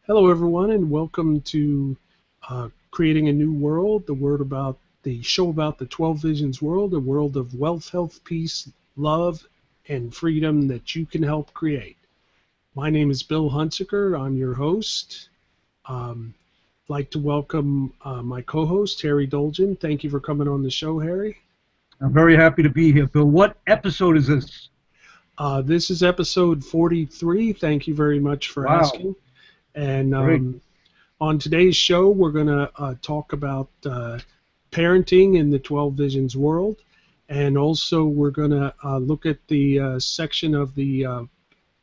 Hello, everyone, and welcome to Creating a New World, the show about the 12 Visions world, a world of wealth, health, peace, love, and freedom that you can help create. My name is Bill Hunsaker. I'm your host. I'd like to welcome my co-host, Harry Dolgen. Thank you for coming on the show, Harry. I'm very happy to be here, Bill. What episode is this? This is episode 43. Thank you very much for Wow, asking. And great. On today's show, we're going to talk about parenting in the 12 Visions world. And also, we're going to look at the section of the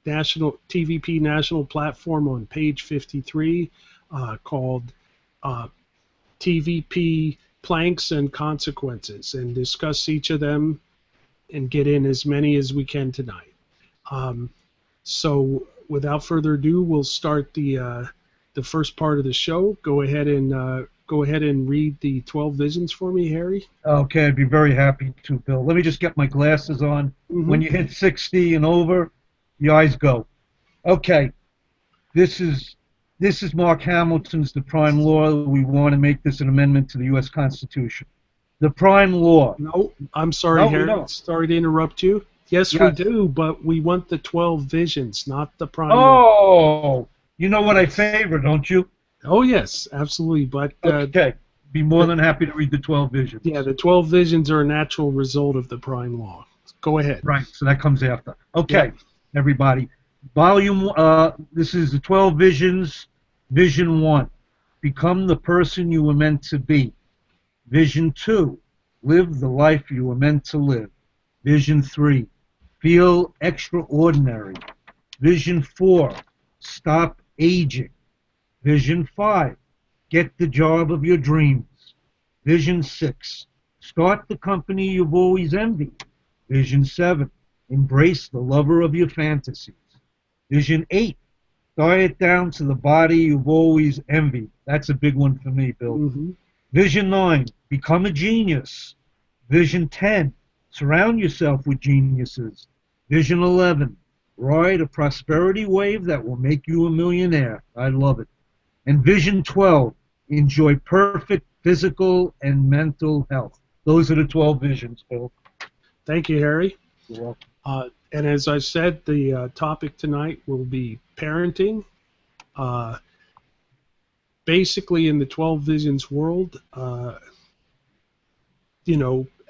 national TVP national platform on page 53 called TVP Planks and Consequences, and discuss each of them and get in as many as we can tonight. So, without further ado, we'll start the first part of the show. Go ahead and read the 12 visions for me, Harry. Okay, I'd be very happy to, Bill. Let me just get my glasses on. Mm-hmm. When you hit 60 and over, the eyes go. Okay, this is Mark Hamilton's The Prime Law. We want to make this an amendment to the U.S. Constitution. The Prime Law. No, I'm sorry, No, we Harry. don't. Sorry to interrupt you. Yes, we Yes. do, but we want the 12 visions, not the prime law. Oh, you know what I favor, don't you? Oh, yes, absolutely. But Okay, be more than happy to read the 12 visions. yeah, the 12 visions are a natural result of the prime law. Go ahead. Right, so that comes after. Okay, Yep. everybody. This is the 12 Visions. Vision 1, become the person you were meant to be. Vision 2, live the life you were meant to live. Vision 3, feel extraordinary. Vision 4, stop aging. Vision 5, get the job of your dreams. Vision 6, start the company you've always envied. Vision 7, embrace the lover of your fantasies. Vision 8, diet down to the body you've always envied. That's a big one for me, Bill. Mm-hmm. Vision 9, become a genius. Vision 10, surround yourself with geniuses. Vision 11, ride a prosperity wave that will make you a millionaire. I love it. And Vision 12, enjoy perfect physical and mental health. Those are the 12 visions, Bill. Thank you, Harry. You're welcome. And as I said, the topic tonight will be parenting. Basically, in the 12 Visions world,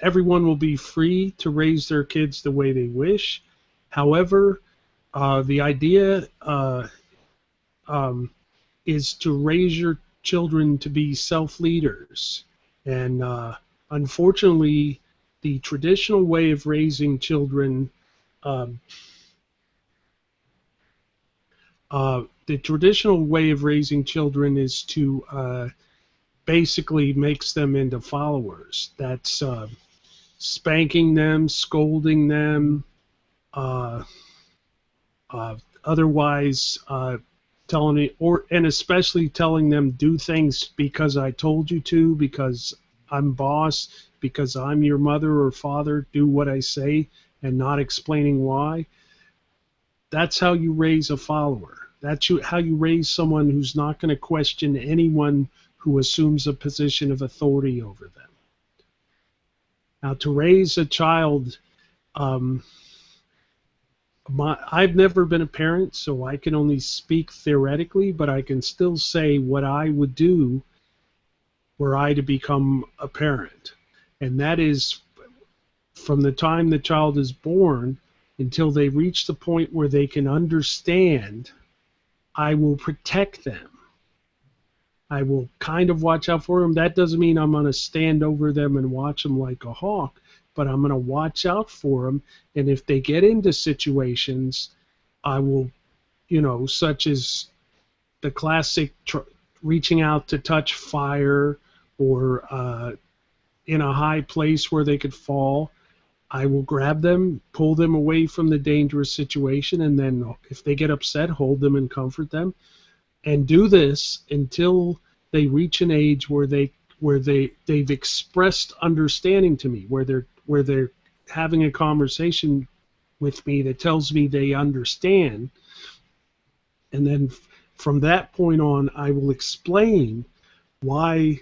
everyone will be free to raise their kids the way they wish. However, the idea is to raise your children to be self-leaders. And unfortunately, the traditional way of raising children is to basically makes them into followers. That's spanking them, scolding them, uh, otherwise telling it, and especially telling them do things because I told you to, because I'm boss, because I'm your mother or father, do what I say, and not explaining why. That's how you raise a follower. How you raise someone who's not going to question anyone who assumes a position of authority over them. Now, to raise a child, I've never been a parent, so I can only speak theoretically, but I can still say what I would do were I to become a parent. And that is from the time the child is born until they reach the point where they can understand, I will protect them. I will kind of watch out for them. That doesn't mean I'm going to stand over them and watch them like a hawk, but I'm going to watch out for them. And if they get into situations, I will, such as the classic reaching out to touch fire or in a high place where they could fall, I will grab them, pull them away from the dangerous situation, and then if they get upset, hold them and comfort them. And do this until they reach an age where they've expressed understanding to me, where they're having a conversation with me that tells me they understand, and then from that point on, I will explain why,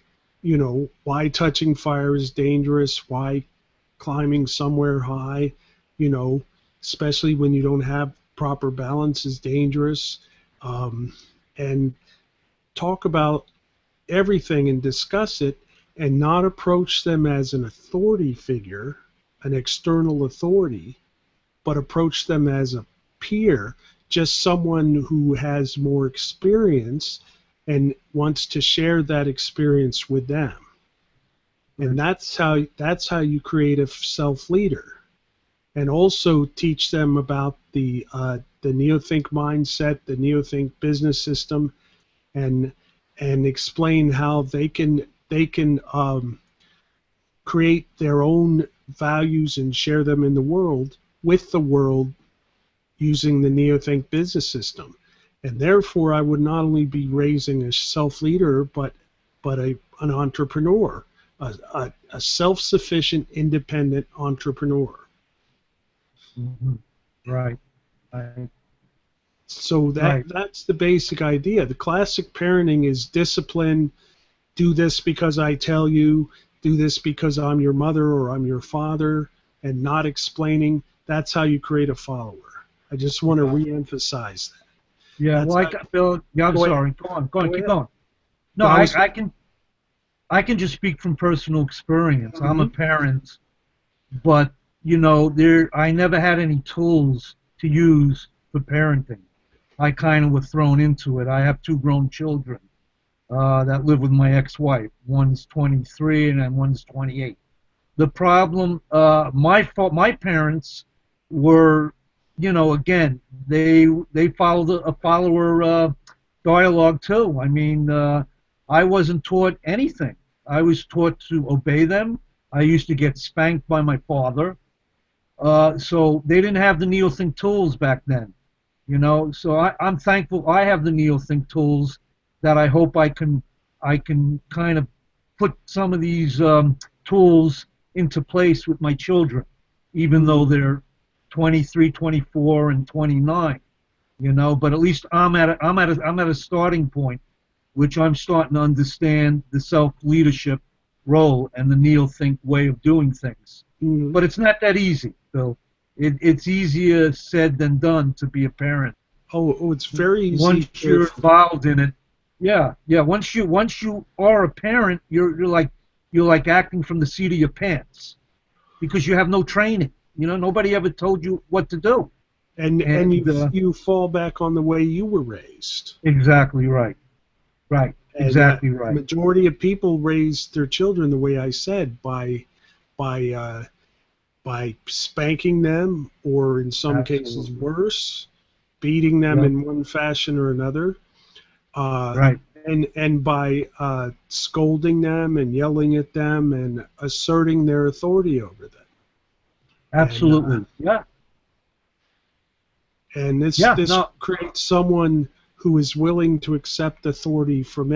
why touching fire is dangerous, why climbing somewhere high, you know, especially when you don't have proper balance, is dangerous, and talk about everything and discuss it, and not approach them as an authority figure, an external authority, but approach them as a peer, just someone who has more experience and wants to share that experience with them. And that's how you create a self leader. And also teach them about the neothink mindset, the neothink business system, and explain how they can create their own values and share them in the world with the world using the neothink business system. And therefore, I would not only be raising a self-leader, but an entrepreneur, a self-sufficient, independent entrepreneur. Mhm. Right. Right. So Right. that's the basic idea. The classic parenting is discipline. Do this because I tell you. Do this because I'm your mother or I'm your father, and not explaining. That's how you create a follower. I just want to re-emphasize that. Yeah. That's Well, I how. got Bill. Yeah. I'm Go ahead. sorry. Go on. Go on. Go Keep ahead. going. No, No, I I, was. I can I can just speak from personal experience. I'm a Mhm. parent, but I never had any tools to use for parenting. I kind of was thrown into it. I have two grown children that live with my ex-wife. One's 23 and then one's 28. The problem, my parents were, again, they followed a follower dialogue too. I mean, I wasn't taught anything. I was taught to obey them. I used to get spanked by my father. So they didn't have the NeoThink tools back then, So I'm thankful I have the NeoThink tools that I hope I can kind of put some of these tools into place with my children, even though Mhm. they're 23, 24, and 29. But at least I'm at a starting point, which I'm starting to understand the self leadership role and the NeoThink way of doing things. Mhm. But it's not that easy, Bill. It's easier said than done to be a parent. Oh, it's very easy Once to. you're involved in it, yeah, yeah. Once you are a parent, you're like acting from the seat of your pants because you have no training. Nobody ever told you what to do. And And you fall back on the way you were raised. exactly right, right, And exactly right. majority of people raise their children the way I said, by uh, by spanking them, or in some cases Absolutely. worse, beating them Yep. in one fashion or another, uh, Right. and by scolding them and yelling at them and asserting their authority over them. And Absolutely. Yeah. Yeah. this No. creates someone who is willing to accept authority from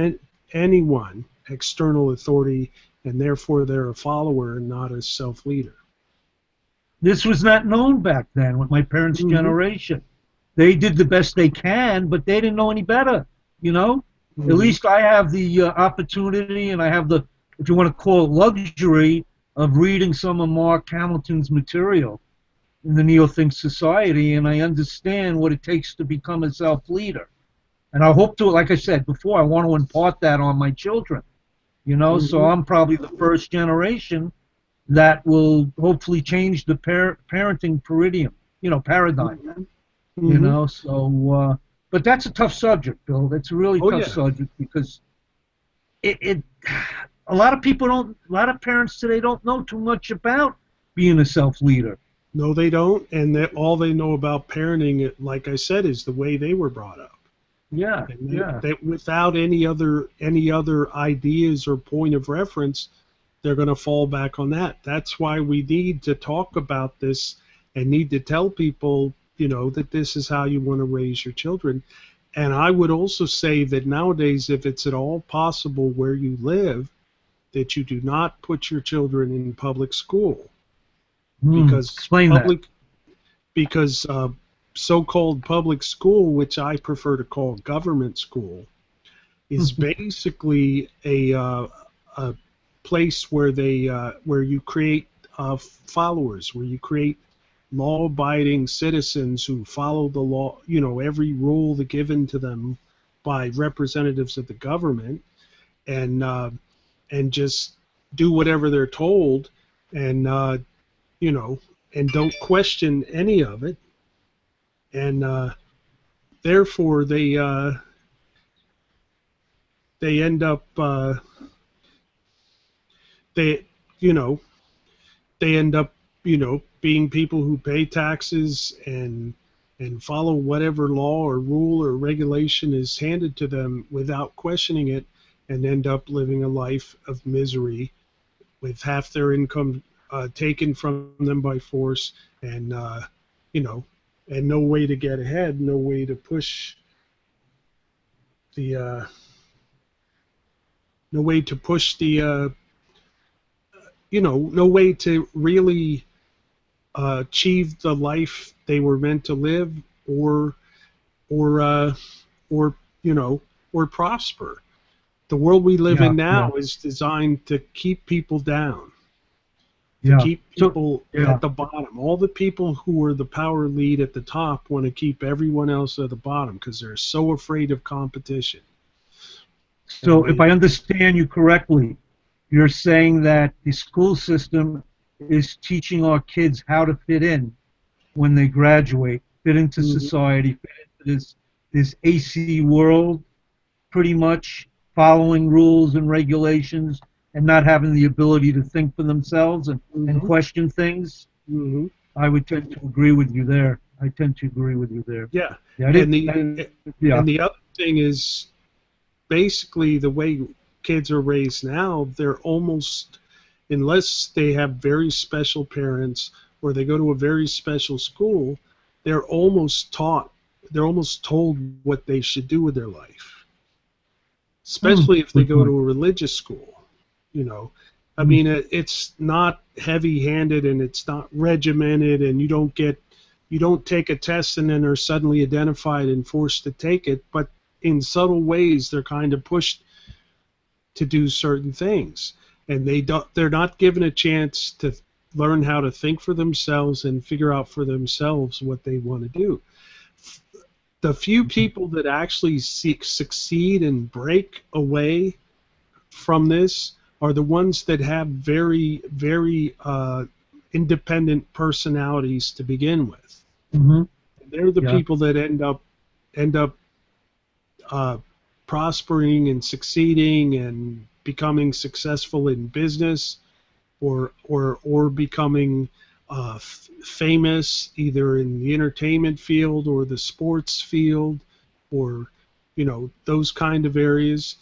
anyone, external authority, and therefore they're a follower and not a self leader. This was not known back then with my parents' Hmm. generation. They did the best they can, but they didn't know any better. You know, at Hmm. least I have the opportunity, and I have the, if you want to call it, luxury of reading some of Mark Hamilton's material in the Neothink Society, and I understand what it takes to become a self-leader. And I hope to, like I said before, I want to impart that on my children. So Hmm. I'm probably the first generation that will hopefully change the parenting paradigm. Hmm. Hmm. But that's a tough subject, Bill. That's a really Oh tough yeah. subject because it a lot of people don't, a lot of parents today don't know too much about being a self leader. No, they don't, and all they know about parenting, like I said, is the way they were brought up. Yeah, And yeah. without any other ideas or point of reference, they're going to fall back on that. That's why we need to talk about this and need to tell people, that this is how you want to raise your children. And I would also say that nowadays, if it's at all possible where you live, that you do not put your children in public school, because Explain that. public because so-called public school, which I prefer to call government school, is basically a place where where you create followers, where you create law-abiding citizens who follow the law, every rule given to them by representatives of the government, and just do whatever they're told, and you know, and don't question any of it, and therefore they end up they you know they end up being people who pay taxes and follow whatever law or rule or regulation is handed to them without questioning it, and end up living a life of misery with half their income taken from them by force, and you know and no way to get ahead, no way to push the no way to push the no way to really achieve the life they were meant to live, or or uh, or or prosper. The world we live Yeah, in yeah, now is designed to keep people down, to yeah. keep So, people yeah. at the bottom. All the people who are the power lead at the top want to keep everyone else at the bottom because they're so afraid of competition. So, And if they, I understand you correctly, you're saying that the school system is teaching our kids how to fit in when they graduate, fit into Mhm. society, fit into this AC world, pretty much following rules and regulations and not having the ability to think for themselves and Mhm. question things. Mhm. I would tend to agree with you there. I tend to agree with you there. Yeah. Yeah, I And didn't. the Yeah. and the other thing is basically the way kids are raised now, they're almost, unless they have very special parents or they go to a very special school, they're almost taught, they're almost told what they should do with their life, Mm, especially if they good go point. to a religious school. You know, I Mm, mean, it's not heavy-handed and it's not regimented, and you don't take a test and then are suddenly identified and forced to take it, but in subtle ways they're kind of pushed to do certain things, and they're not given a chance to learn how to think for themselves and figure out for themselves what they want to do. The few people that actually succeed and break away from this are the ones that have very, very independent personalities to begin with. mm-hmm. They're the Yeah. people that end up uh, prospering and succeeding and becoming successful in business, or becoming famous either in the entertainment field or the sports field, or those kind of areas.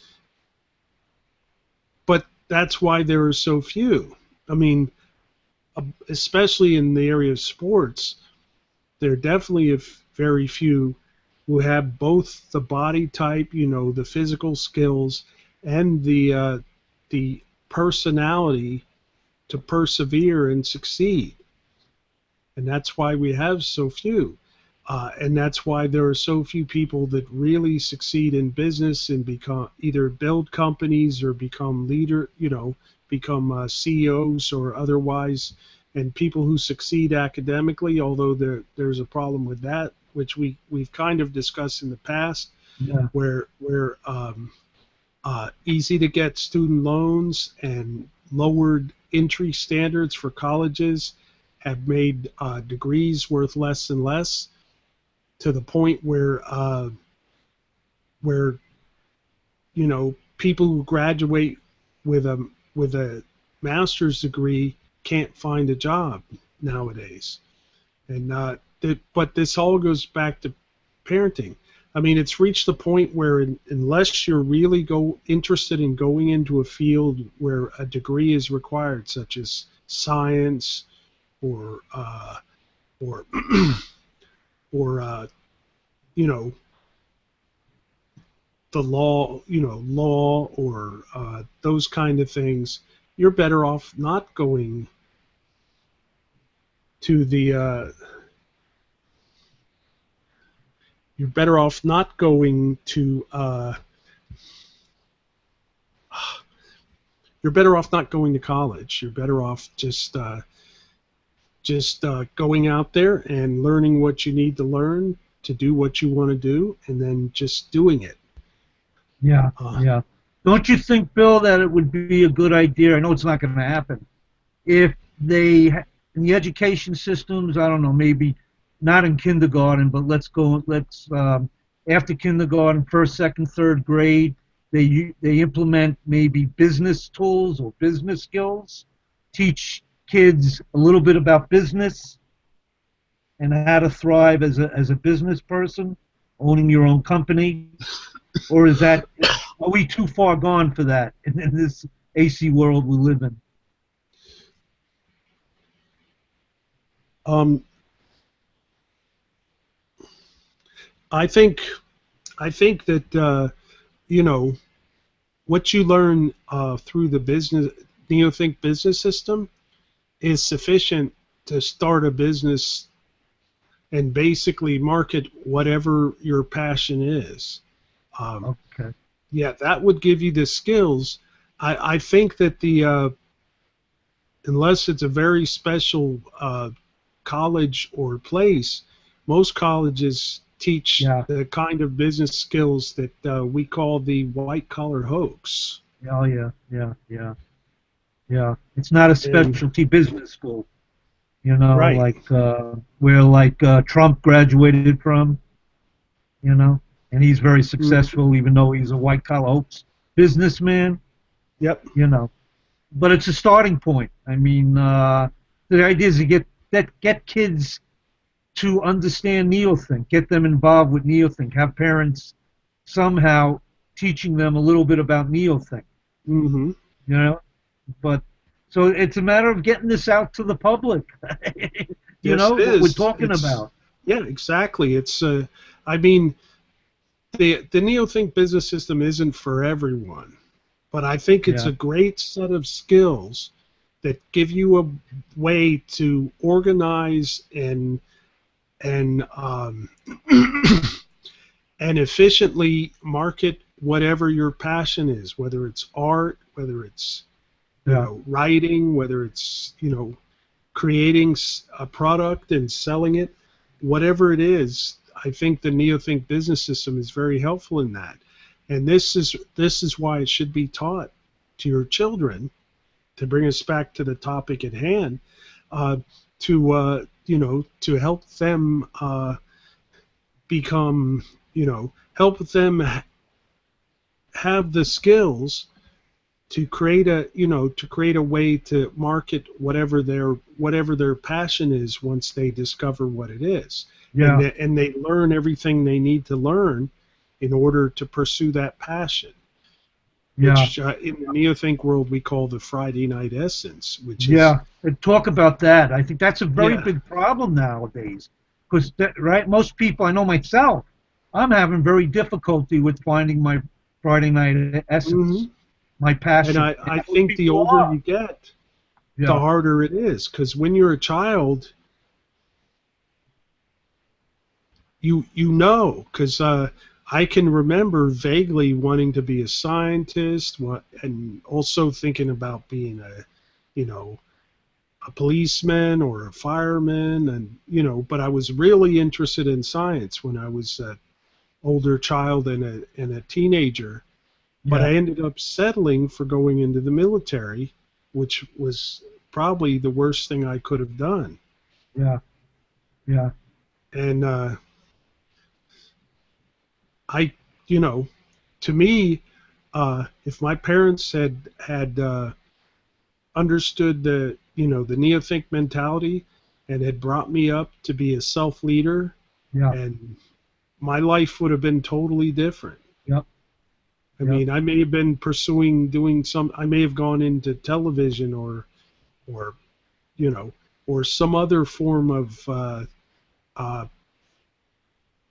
But that's why there are so few. I mean, especially in the area of sports, there are definitely very few who have both the body type, the physical skills, and the personality to persevere and succeed. And that's why we have so few. And that's why there are so few people that really succeed in business and become either build companies or become become CEOs or otherwise. And people who succeed academically, although there's a problem with that, which we've kind of discussed in the past, Yeah. where easy to get student loans and lowered entry standards for colleges have made degrees worth less and less, to the point where people who graduate with a master's degree can't find a job nowadays. And but this all goes back to parenting. I mean, it's reached the point where unless you're really interested in going into a field where a degree is required, such as science or or or you know the law, law, or those kind of things, you're better off not going to the you're better off not going to you're better off not going to college. You're better off just going out there and learning what you need to learn to do what you want to do, and then just doing it. Yeah, Uh, yeah. Don't you think, Bill, that it would be a good idea? I know it's not going to happen. If they, in the education systems, I don't know, maybe not in kindergarten, but let's after kindergarten, first, second, third grade, they implement maybe business tools or business skills, teach kids a little bit about business and how to thrive as a business person, owning your own company, or are we too far gone for that in this AC world we live in? um, I think I think that you know what you learn through the business NeoThink business system is sufficient to start a business and basically market whatever your passion is. Um, Okay. yeah, that would give you the skills. I think that unless it's a very special college or place, most colleges teach Yeah. the kind of business skills that we call the white collar hoax. Oh yeah. Yeah. Yeah. Yeah. It's not a And specialty business school, you know, right. like where Trump graduated from, you know, and he's very Mhm. successful even though he's a white collar ops businessman, Yep. you know. But it's a starting point. I mean, the idea is to get kids to understand NeoThink, get them involved with NeoThink, have parents somehow teaching them a little bit about NeoThink, Hmm. you know. But so it's a matter of getting this out to the public. You Yes, know it what we're is. talking It's about. yeah, exactly. I mean, the NeoThink business system isn't for everyone, but I think it's Yeah, a great set of skills that give you a way to organize and and efficiently market whatever your passion is, whether it's art, whether it's yeah, writing, whether it's creating a product and selling it, whatever it is. I think the NeoThink business system is very helpful in that, and this is why it should be taught to your children. To bring us back to the topic at hand, uh, to help them become, help them have the skills to create a way to market whatever their passion is once they discover what it is, and yeah, they learn everything they need to learn in order to pursue that passion, yeah, which in the NeoThink world we call the Friday night essence, which is yeah. And talk about that. I think that's a very yeah. big problem nowadays. Because right, most people, I know myself, I'm having very difficulty with finding my Friday night essence, Hmm. my And passion. I And most think the people older are. you get, the Yeah, harder it is, because when you're a child, because I can remember vaguely wanting to be a scientist, and also thinking about being you know a policeman or a fireman, and but I was really interested in science when I was an older child and a teenager. But yeah, I ended up settling for going into the military, which was probably the worst thing I could have done. yeah, yeah, And I, you know, to me, if my parents had understood the neothink mentality and had brought me up to be a self leader, yeah, and my life would have been totally different. yep, I yep, mean, I may have been pursuing doing some. I may have gone into television or you know or some other form of uh,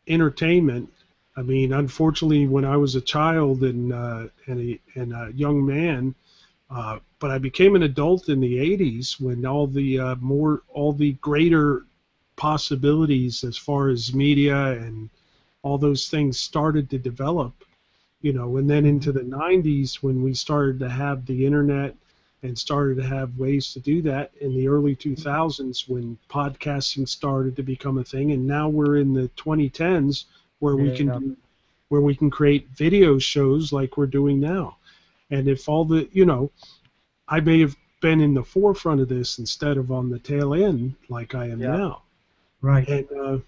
entertainment. I mean, unfortunately, when I was a child and a young man, but I became an adult in the '80s when all the greater possibilities as far as media all those things started to develop, and then into the 90s when we started to have the internet and started to have ways to do that, in the early 2000s when podcasting started to become a thing, and now we're in the 2010s where we can create video shows like we're doing now. And if all the, I may have been in the forefront of this instead of on the tail end like I am now. Right. And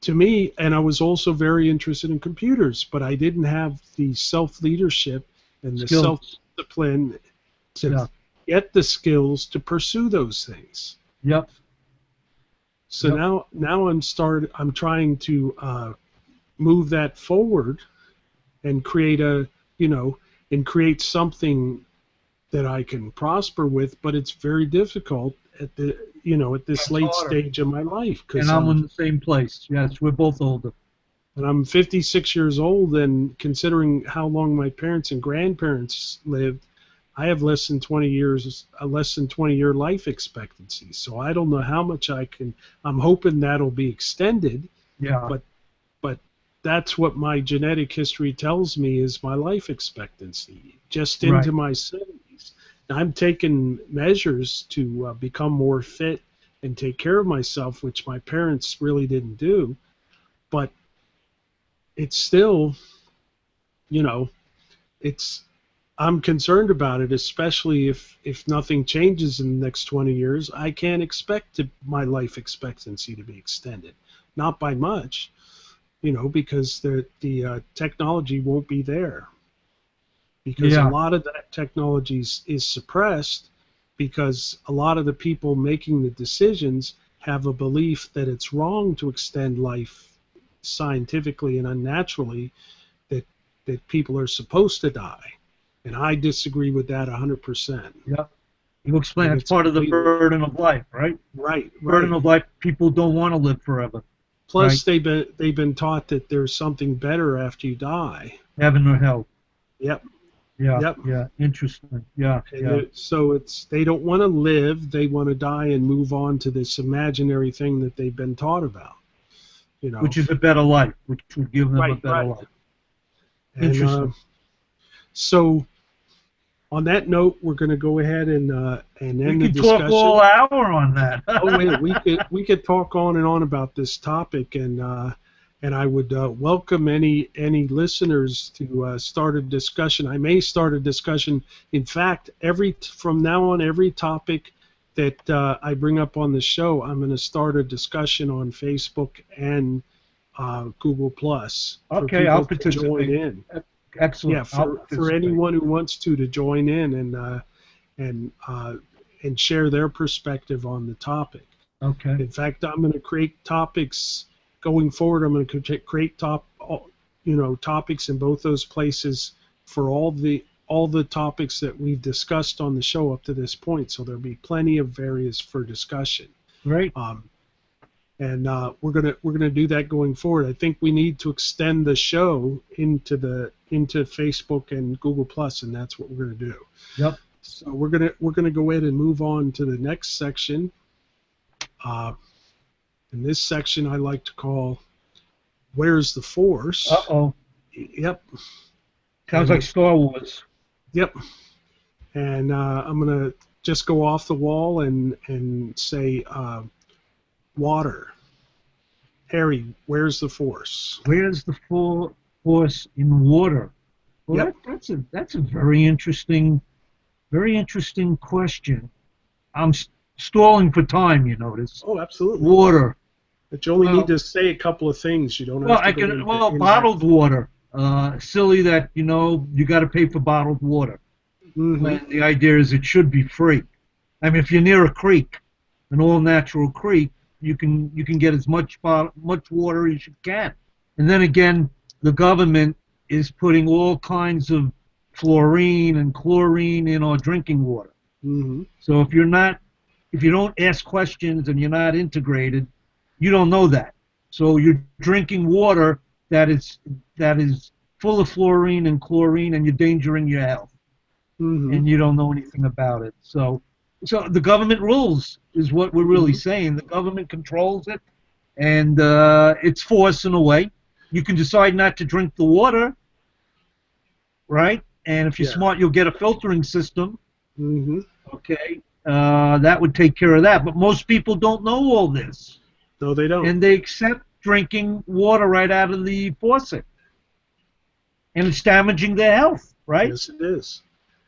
to me, and I was also very interested in computers, but I didn't have the self-leadership and the self-discipline to get the skills to pursue those things. Yep. So now I'm trying to move that forward and create create something that I can prosper with, but it's very difficult at this late stage of my life. And I'm in the same place. Yes, we're both older. And I'm 56 years old, and considering how long my parents and grandparents lived, I have less than 20 year life expectancy. So I don't know how much I'm hoping that'll be extended. Yeah. But that's what my genetic history tells me is my life expectancy, just into my 70s. Now, I'm taking measures to become more fit and take care of myself, which my parents really didn't do. But it's still, I'm concerned about it, especially if nothing changes in the next 20 years. I can't expect my life expectancy to be extended, not by much, because the technology won't be there. Because a lot of that technology is suppressed because a lot of the people making the decisions have a belief that it's wrong to extend life scientifically and unnaturally, that people are supposed to die. And I disagree with that 100%. Yep. You explain it's part of the burden of life, right? Right. Burden of life. People don't want to live forever. Plus, they've been taught that there's something better after you die. Heaven or hell. Yep. Yeah. Yep. Yeah. Interesting. Yeah. So they don't want to live; they want to die and move on to this imaginary thing that they've been taught about. Which is a better life, which would give them a better life. Interesting. So, on that note, we're going to go ahead and end the discussion. We could talk all hour on that. Oh wait, we could talk on and on about this topic, and I would welcome any listeners to start a discussion. I may start a discussion. In fact, from now on, every topic that I bring up on the show, I'm going to start a discussion on Facebook and Google Plus. Okay, I'll participate. Join in. Excellent. Yeah, for anyone who wants to join in and share their perspective on the topic. Okay. In fact, I'm going to create topics going forward. I'm going to create topics in both those places for all the topics that we've discussed on the show up to this point. So there'll be plenty of areas for discussion. Great. And we're gonna do that going forward. I think we need to extend the show into Facebook and Google Plus, and that's what we're gonna do. Yep. So we're gonna go ahead and move on to the next section. And this section I like to call "Where's the Force?" Uh-oh. Yep. Sounds like Star Wars. Yep. And I'm gonna just go off the wall and say water. Harry, where's the force? Where's the force in water? Well, Yep. that's a very interesting question. I'm stalling for time, you notice. Oh, absolutely. Water. But you only need to say a couple of things. You don't have to go into bottled water. Silly that you got to pay for bottled water. Mm-hmm. When the idea is it should be free. I mean, if you're near a creek, an all-natural creek, you can get as much water as you can. And then again, the government is putting all kinds of fluorine and chlorine in our drinking water. Mm-hmm. So if you don't ask questions and you're not integrated, you don't know that. So you're drinking water that is full of fluorine and chlorine, and you're endangering your health. Mm-hmm. And you don't know anything about it. So the government rules is what we're really saying. The government controls it, and it's force in a way. You can decide not to drink the water, right? And if you're Yeah. smart, you'll get a filtering system. Hmm. Okay, that would take care of that. But most people don't know all this, No, they don't. and they accept drinking water right out of the faucet, and it's damaging their health, right? Yes, it is.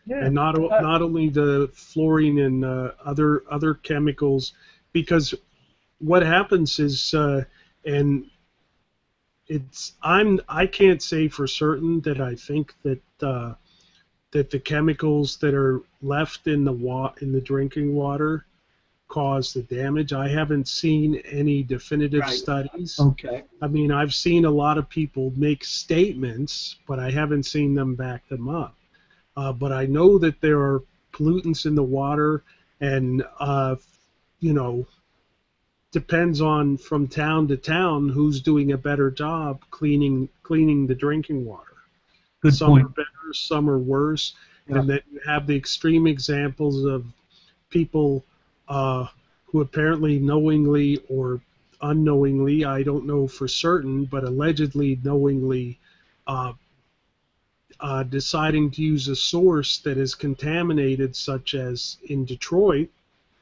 Yeah. And not only the fluorine and other chemicals, because what happens is, and I can't say for certain that I think that the chemicals that are left in in the drinking water cause the damage. I haven't seen any definitive Right. studies. Okay. I mean, I've seen a lot of people make statements, but I haven't seen them back them up. But I know that there are pollutants in the water, and you know, depends on from town to town who's doing a better job cleaning the drinking water. Good Some are point. better, some are worse, Yeah. and then you have the extreme examples of people who apparently knowingly or unknowingly, I don't know for certain, but allegedly knowingly uh, deciding to use a source that is contaminated, such as in Detroit,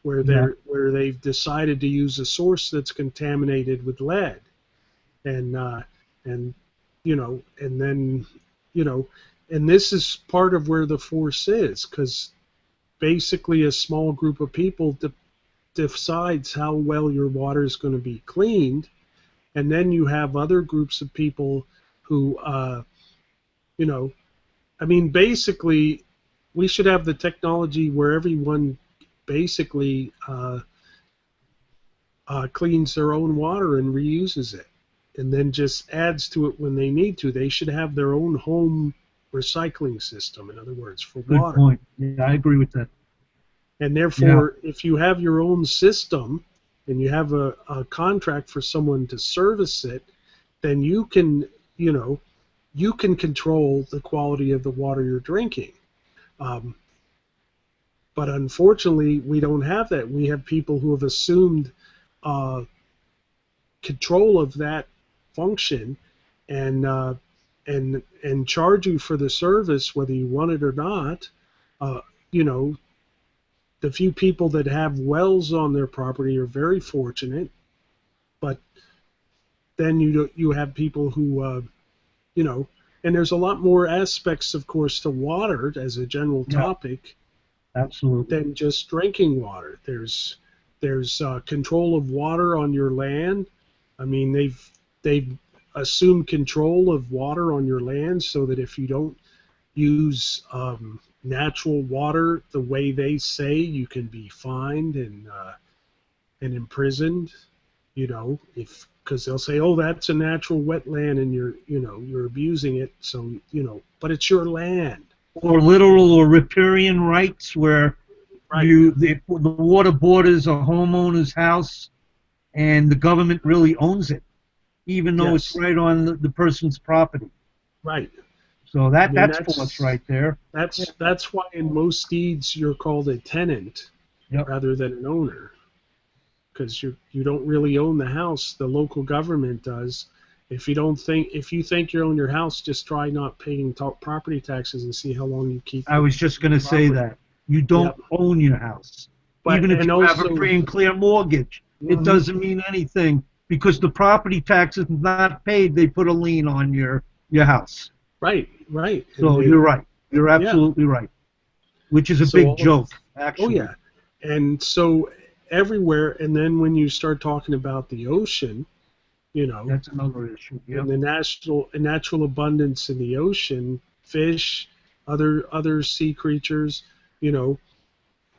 Yeah. where they've decided to use a source that's contaminated with lead, and and and then you know, and this is part of where the force is, because basically a small group of people decides how well your water is going to be cleaned, and then you have other groups of people who you know I mean, basically, we should have the technology where everyone basically cleans their own water and reuses it, and then just adds to it when they need to. They should have their own home recycling system, in other words, for Good water. point. Yeah, I agree with that. And Yeah. therefore, if you have your own system and you have a contract for someone to service it, then you can control the quality of the water you're drinking. Um, But unfortunately, we don't have that. We have people who have assumed uh, control of that function, and and charge you for the service whether you want it or not. Uh, you know, the few people that have wells on their property are very fortunate, but then you have people who you know, and there's a lot more aspects, of course, to water as a general Yeah. topic Absolutely. than just drinking water. There's control of water on your land. I mean, they've assumed control of water on your land so that if you don't use natural water the way they say, you can be fined and imprisoned. You know, if because they'll say, oh, that's a natural wetland and you're abusing it. So but it's your land. Or literal or riparian rights, where Right. the water borders a homeowner's house, and the government really owns it, even though it's Yes. right on the person's property. Right. So I mean, that's force right there. that's why in most deeds you're called a tenant Yep. rather than an owner, because you don't really own the house. The local government does. If you think you own your house, just try not paying property taxes and see how long you keep. I was just going to say that. You don't own your house. But, Even if and you have a also- free and clear mortgage, it Mhm. doesn't mean anything, because the property tax is not paid. They put a lien on your house. Right. So And you're right. You're absolutely right. Which is a So big all- joke, actually. Oh yeah, and so everywhere, and then when you start talking about the ocean, That's another issue. and Yep. the natural abundance in the ocean, fish, other sea creatures, you know,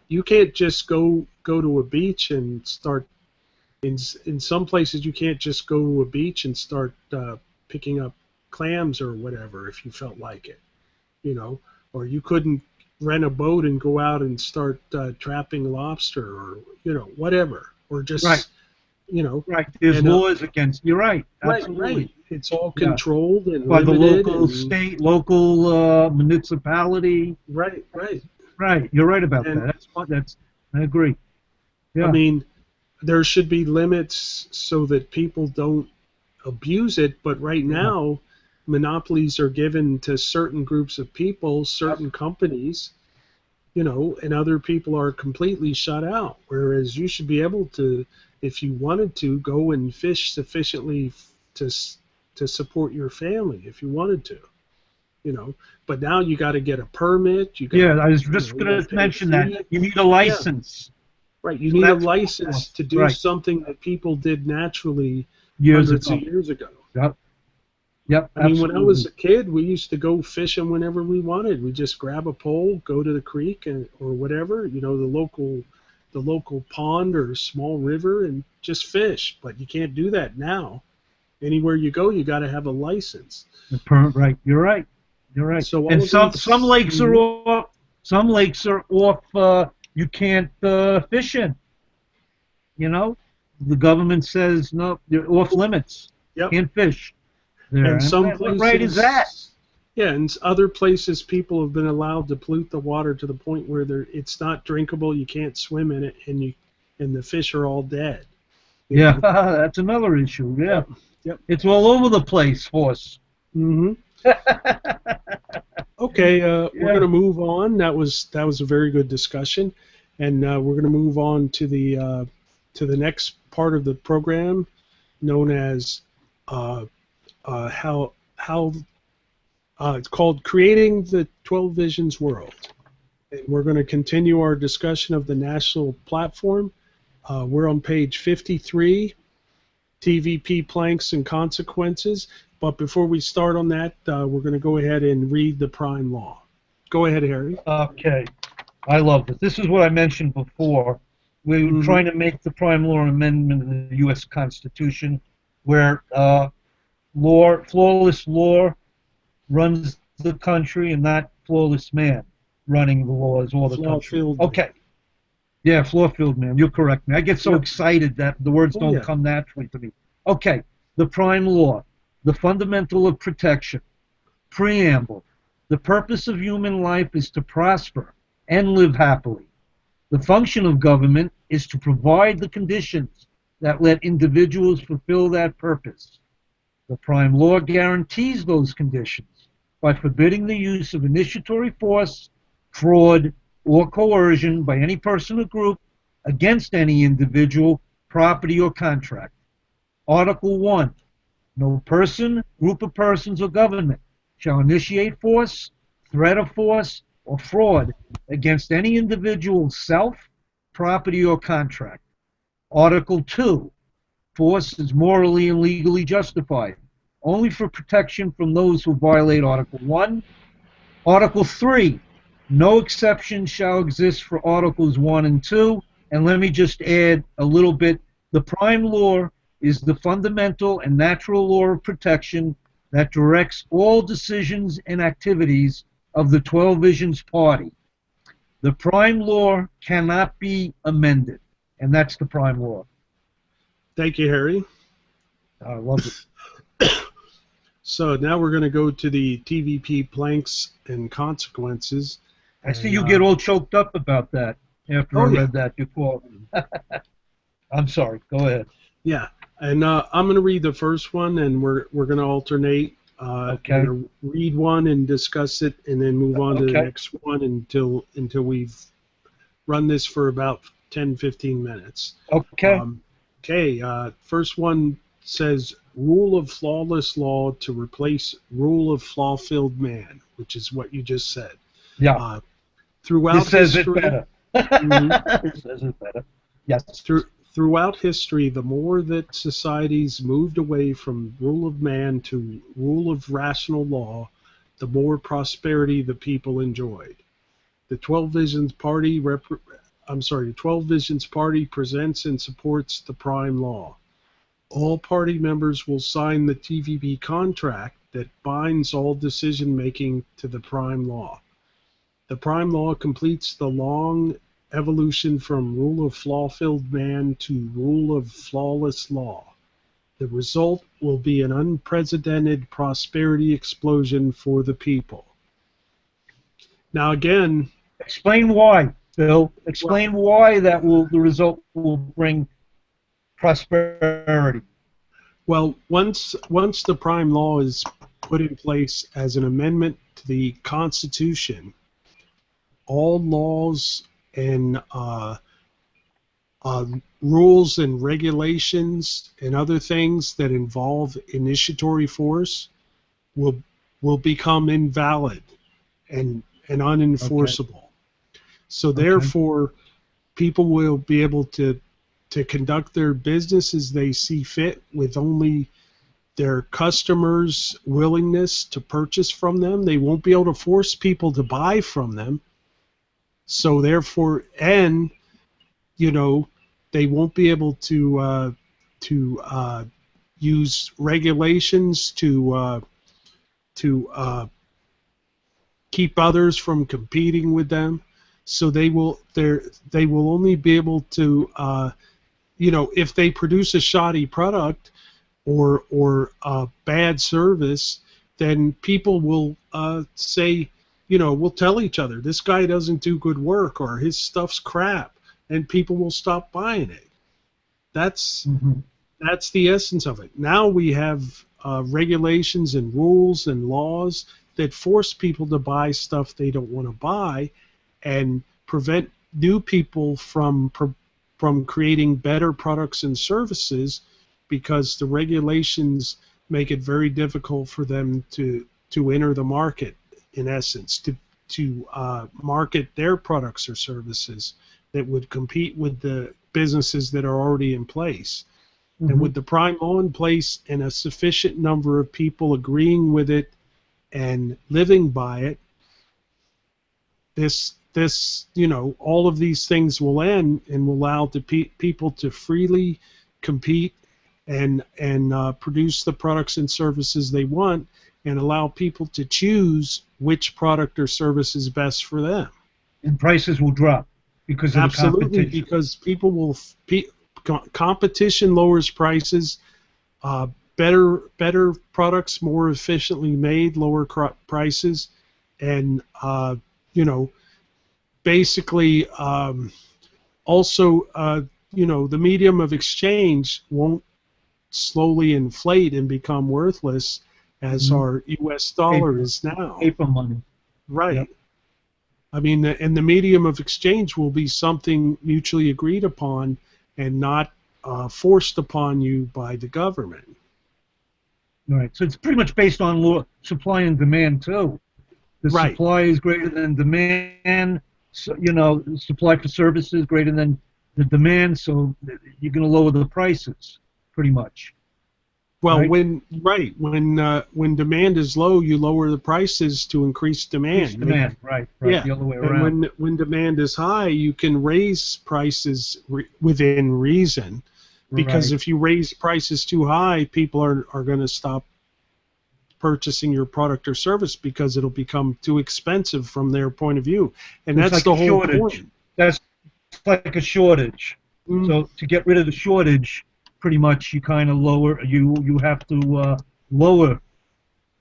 you can't just go to a beach and start. In some places, you can't just go to a beach and start picking up clams or whatever if you felt like it, or you couldn't rent a boat and go out and start trapping lobster or whatever, or just Right. Right. There's And, laws against. You're right. Absolutely. right. It's all Yeah. controlled and By the limited local and- state, local municipality. Right. Right. You're right about And- that. I agree. Yeah. I mean, there should be limits so that people don't abuse it, but right now monopolies are given to certain groups of people, certain companies, and other people are completely shut out. Whereas you should be able to, if you wanted to, go and fish sufficiently to support your family if you wanted to. But now you got to get a permit. Yeah, I was just going to mention that. You need a license. Right, you So need a that's license to do right. something that people did naturally Years of years ago. Yep. I mean, when I was a kid, we used to go fishing whenever we wanted. We just grab a pole, go to the creek or whatever, the local pond or small river, and just fish. But you can't do that now. Anywhere you go, you got to have a license. Right, you're right. So and some lakes are off. Some lakes are off. You can't fish in. The government says no, you're off limits. Yep. Can't fish there. And some places, what right is that? Yeah, and other places people have been allowed to pollute the water to the point where it's not drinkable. You can't swim in it, and the fish are all dead. Yeah, that's another issue. Yeah. Yep. It's all over the place, horse. Mm-hmm. Okay, we're going to move on. That was a very good discussion, and we're going to move on to the next part of the program, known as how it's called Creating the 12 Visions World. And we're going to continue our discussion of the national platform. We're on page 53, TVP Planks and Consequences. But before we start on that, we're going to go ahead and read the prime law. Go ahead, Harry. Okay. I love this. This is what I mentioned before. We were trying to make the prime law amendment of the U.S. Constitution where flawless law runs the country and not flawless man running the laws or the country. Okay. Yeah, flaw-filled man. You're correct, man. I get so excited that the words don't come naturally to me. Okay. The prime law. The fundamental of protection. Preamble. The purpose of human life is to prosper and live happily. The function of government is to provide the conditions that let individuals fulfill that purpose. The prime law guarantees those conditions by forbidding the use of initiatory force, fraud, or coercion by any person or group against any individual, property, or contract. Article 1. No person, group of persons, or government shall initiate force, threat of force, or fraud against any individual's self, property, or contract. Article 2. Force is morally and legally justified, only for protection from those who violate Article 1. Article 3. No exception shall exist for Articles 1 and 2. And let me just add a little bit. The prime law is the fundamental and natural law of protection that directs all decisions and activities of the 12 Visions Party. The prime law cannot be amended, and that's the prime law. Thank you, Harry. I love it. So now we're going to go to the TVP Planks and Consequences. I see you get all choked up about that after I read that before. I'm sorry. Go ahead. Yeah, and I'm going to read the first one, and we're going to alternate. Okay. We're going to read one and discuss it, and then move on to the next one until we've run this for about 10-15 minutes. Okay. First one says rule of flawless law to replace rule of flaw-filled man, which is what you just said. Yeah. Throughout says history, it better. It says it better. Yes. Throughout history, the more that societies moved away from rule of man to rule of rational law, the more prosperity the people enjoyed. The 12 Visions Party presents and supports the prime law. All party members will sign the TVP contract that binds all decision-making to the prime law. The prime law completes the long evolution from rule of flaw-filled man to rule of flawless law. The result will be an unprecedented prosperity explosion for the people. Now again... Explain why, Phil. Explain why the result will bring prosperity. Well, once the prime law is put in place as an amendment to the Constitution, all laws and uh, rules and regulations and other things that involve initiatory force will become invalid and Okay. unenforceable. So Okay. therefore, people will be able to conduct their business as they see fit with only their customers' willingness to purchase from them. They won't be able to force people to buy from them. So therefore, and you know, they won't be able to use regulations to keep others from competing with them. So they will only be able to if they produce a shoddy product or a bad service, then people will say, we'll tell each other this guy doesn't do good work or his stuff's crap, and people will stop buying it. That's Hmm. that's the essence of it. Now we have regulations and rules and laws that force people to buy stuff they don't want to buy, and prevent new people from creating better products and services because the regulations make it very difficult for them to enter the market, in essence, to market their products or services that would compete with the businesses that are already in place. And Hmm. with the prime law in place and a sufficient number of people agreeing with it and living by it, all of these things will end and will allow people to freely compete and produce the products and services they want, and allow people to choose which product or service is best for them. And prices will drop because of the Absolutely, competition. because people will competition lowers prices. uh, better products, more efficiently made, lower prices, and you know basically, also, the medium of exchange won't slowly inflate and become worthless as Hmm. our U.S. dollar Paper, is now. paper money. Yep. Right. I mean, and the medium of exchange will be something mutually agreed upon and not forced upon you by the government. All right. So it's pretty much based on supply and demand too. The Right. supply is greater than demand. So, supply for services greater than the demand. So you're going to lower the prices, pretty much, Well, right? when demand is low, you lower the prices to increase Increase demand. demand. Right. Right. Yeah, The other way and around. when demand is high, you can raise prices within reason, because Right. if you raise prices too high, people are going to stop purchasing your product or service because it'll become too expensive from their point of view, and So it's that's like a the whole shortage. point. That's like a shortage. Mm, So to get rid of the shortage, pretty much you kind of you have to lower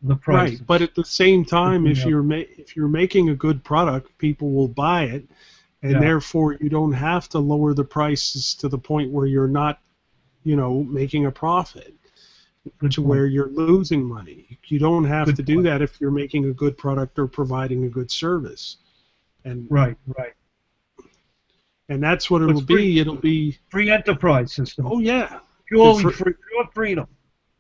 the right, but prices. at the same time, Simply enough. if you're making a good product, people will buy it, and Yeah. therefore you don't have to lower the prices to the point where you're not, making a profit, Good to point. where you're losing money. You don't have Good to do point. that if you're making a good product or providing a good service. And Right. Right. and that's what So it'll it's free. be. It'll be, Free enterprise system. oh yeah, the Purely fr- free. Pure freedom.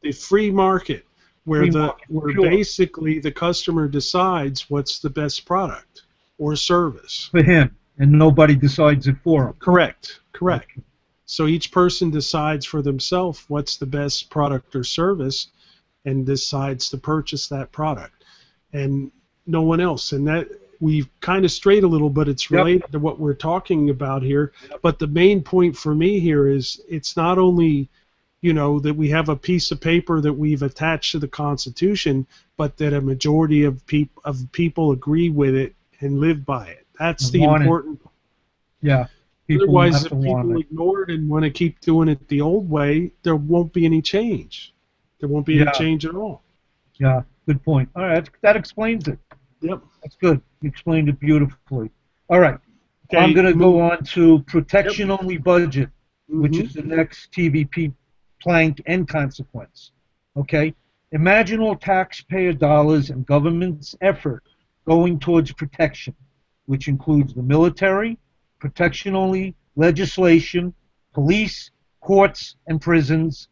the free market, where Free the market. where Pure basically the customer decides what's the best product or service. for him, and nobody decides it for him. Correct. Okay. So each person decides for themselves what's the best product or service, and decides to purchase that product, and no one else. And that, we've kind of strayed a little, but it's Yep. related to what we're talking about here. Yep. But the main point for me here is, it's not only, that we have a piece of paper that we've attached to the Constitution, but that a majority of people agree with it and live by it. I That's the want it. important. Yeah. People Otherwise, have to if want people it. ignore it and want to keep doing it the old way, there won't be any change. There won't be any Yeah. change at all. Yeah. Good point. All right. That explains it. Yep. That's good. You explained it beautifully. All right. I'm Okay. going to go Move. on to Yep. protection only budget, which Hmm. is the next TVP plank and consequence. Okay? Imagine all taxpayer dollars and government's effort going towards protection, which includes the military, protection only legislation, police, courts, and prisons.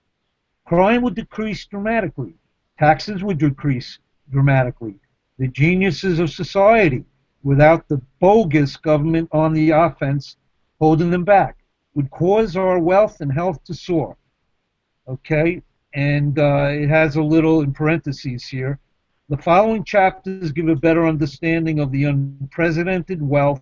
Crime would decrease dramatically. Taxes would decrease dramatically. The geniuses of society, without the bogus government on the offense holding them back, would cause our wealth and health to soar. Okay? And it has a little in parentheses here. The following chapters give a better understanding of the unprecedented wealth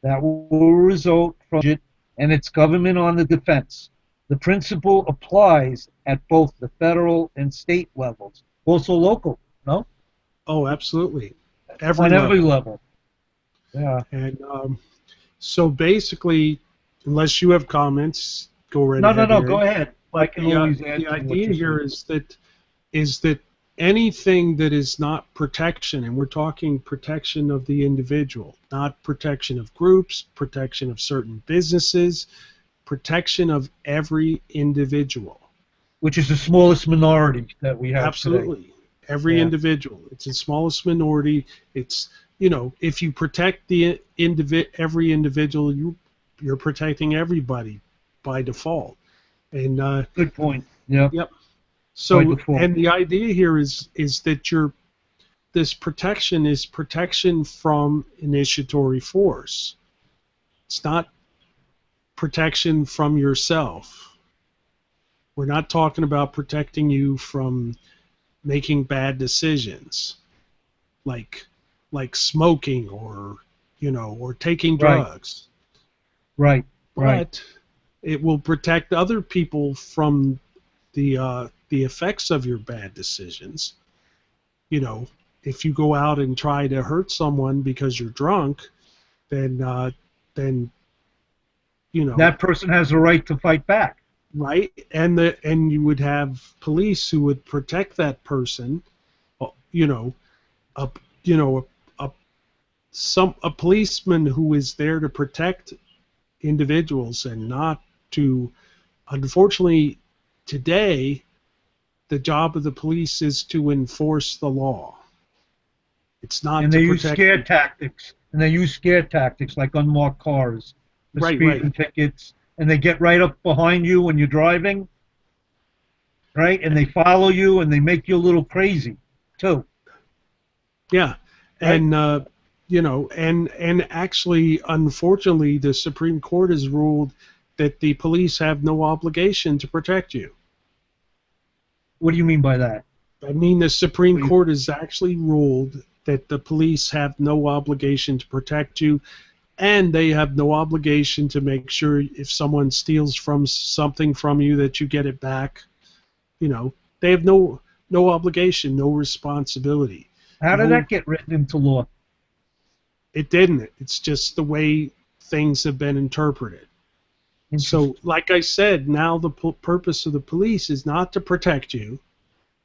that will result from it and its government on the defense. The principle applies at both the federal and state levels, also local, no? Oh, absolutely. On every level. Yeah. And so basically, unless you have comments, go right No, ahead. no, go ahead. I can always add The to what idea you here said. is that anything that is not protection, and we're talking protection of the individual, not protection of groups, protection of certain businesses, protection of every individual. Which is the smallest minority that we have Absolutely. today. Every Yeah. individual. It's the smallest minority. It's, if you protect every individual, you're protecting everybody by default. And Good point. Yeah. yep. So, By default. and the idea here is that this protection is protection from initiatory force. It's not protection from yourself. We're not talking about protecting you from making bad decisions, like smoking or taking drugs. Right. But it will protect other people from the effects of your bad decisions. If you go out and try to hurt someone because you're drunk, then That person has a right to fight back. right, and you would have police who would protect that person. A policeman who is there to protect individuals and not to. Unfortunately, today, the job of the police is to enforce the law. It's not And to they use protect. scare tactics. And they use scare tactics like unmarked cars, the Right, speeding tickets, and they get right up behind you when you're driving, right? And they follow you and they make you a little crazy, too. Yeah, Right. and and actually, unfortunately, the Supreme Court has ruled that the police have no obligation to protect you. What do you mean by that? I mean, the Supreme Court has actually ruled that the police have no obligation to protect you, and they have no obligation to make sure if someone steals something from you that you get it back. They have no obligation, no responsibility. How did that get written into law? It didn't. It's just the way things have been interpreted. So, like I said, now the purpose of the police is not to protect you.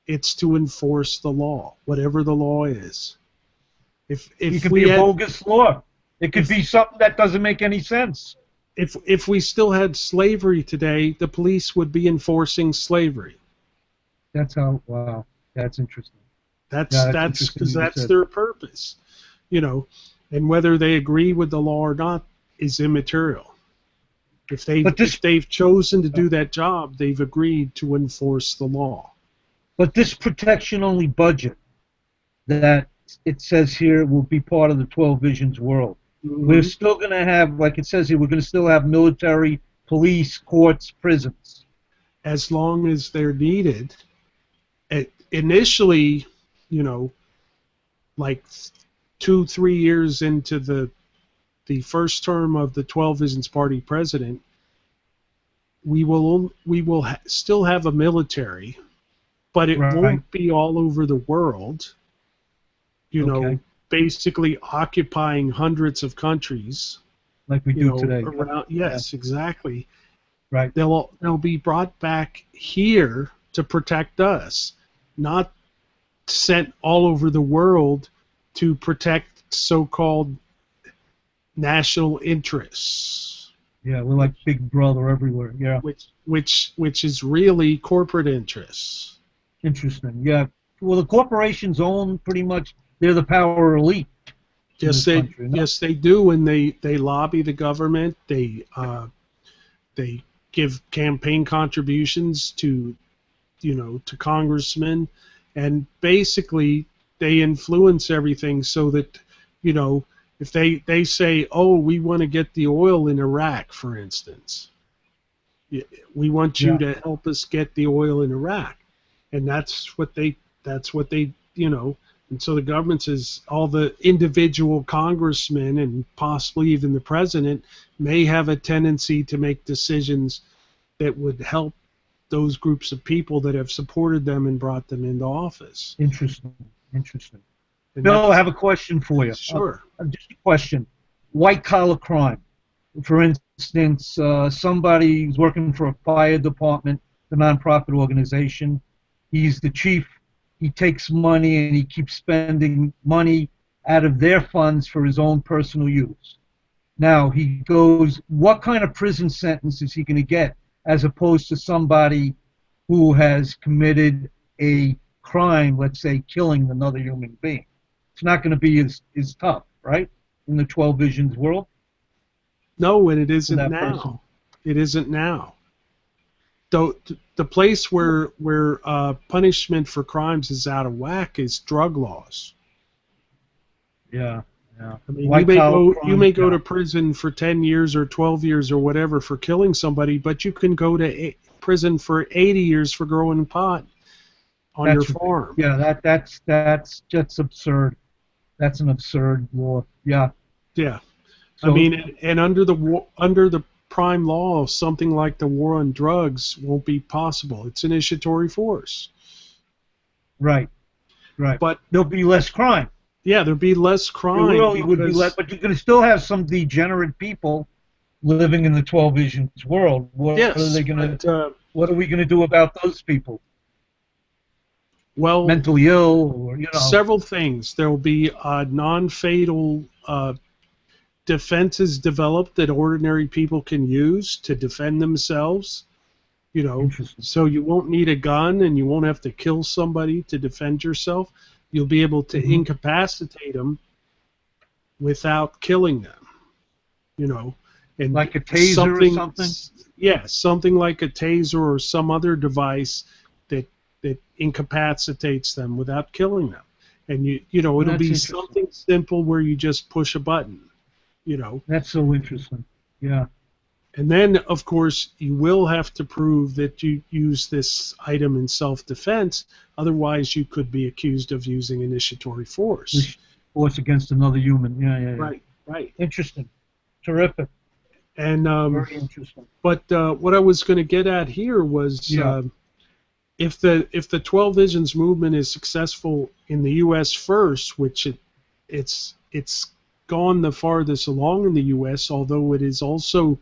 It's to enforce the law, whatever the law is. It could be a bogus law. It could be something that doesn't make any sense. If we still had slavery today, the police would be enforcing slavery. Wow, that's interesting. That's because that's their purpose, and whether they agree with the law or not is immaterial. If they've chosen to do that job, they've agreed to enforce the law. But this protection-only budget that it says here will be part of the 12 Visions world. Mm-hmm. We're still going to have, like it says here, we're going to still have military, police, courts, prisons. As long as they're needed. Initially, like 2-3 years into the first term of the 12 Visions Party president, we will still have a military, but it won't be all over the world. Basically occupying hundreds of countries, like we do today. Yes, exactly. Right. They'll be brought back here to protect us, not sent all over the world to protect so-called national interests. Yeah, we're like Big Brother everywhere. Yeah. which is really corporate interests. Interesting. Yeah. Well, the corporations own pretty much. They're the power elite in Yes, this country. No? they do, and they lobby the government. They give campaign contributions to to congressmen, and basically they influence everything so that if they say, oh, we want to get the oil in Iraq, for instance, we want you Yeah. to help us get the oil in Iraq, and that's what they. And so the government says all the individual congressmen and possibly even the president may have a tendency to make decisions that would help those groups of people that have supported them and brought them into office. Interesting. Interesting. And Bill, I have a question for you. Sure. Just a question. White collar crime. For instance, somebody's working for a fire department, the nonprofit organization. He's the chief. He takes money and he keeps spending money out of their funds for his own personal use. Now he goes, what kind of prison sentence is he going to get as opposed to somebody who has committed a crime, let's say killing another human being? It's not going to be as tough, right, in the 12 Visions world? No, and it isn't that now. person. It isn't now. The place where punishment for crimes is out of whack is drug laws. Yeah, yeah. I mean, White collar crime, you may go yeah. to prison for 10 years or 12 years or whatever for killing somebody, but you can go to prison for 80 years for growing pot on your farm. Yeah, that's just absurd. That's an absurd law. Yeah. Yeah. So, I mean, and under the prime law, something like the war on drugs won't be possible. It's initiatory force. right. But There'll be less crime. yeah, there'd be less crime. There really would be because- less, but you're going to still have some degenerate people living in the 12 Visions world. What Yes, are they going but, to? What are we going to do about those people? well, Mentally ill, or several things. There will be non-fatal defenses developed that ordinary people can use to defend themselves. Interesting. So you won't need a gun and you won't have to kill somebody to defend yourself. You'll be able to Mhm. incapacitate them without killing them. And Like a taser or something? Yeah, something like a taser or some other device that incapacitates them without killing them. And it'll That's be interesting. something simple where you just push a button. That's so interesting. Yeah. And then, of course, you will have to prove that you use this item in self-defense. Otherwise, you could be accused of using initiatory force. Force against another human. Yeah. Right. Interesting. Terrific. And Very interesting. but what I was going to get at here was Yeah. if the 12 Visions movement is successful in the U.S. first, which it's gone the farthest along in the U.S., although it is also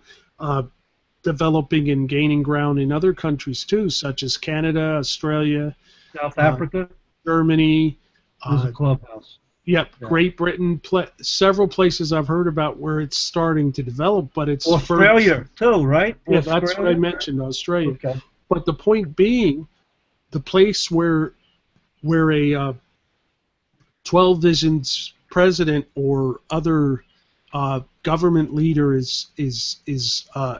developing and gaining ground in other countries too, such as Canada, Australia, South Africa Germany. is a clubhouse. Yep, Yeah. Great Britain, several places I've heard about where it's starting to develop, but it's Australia too, right? Yeah, that's what I Australia? mentioned, Australia. Okay. But the point being, the place where a 12 Visions president or other government leader is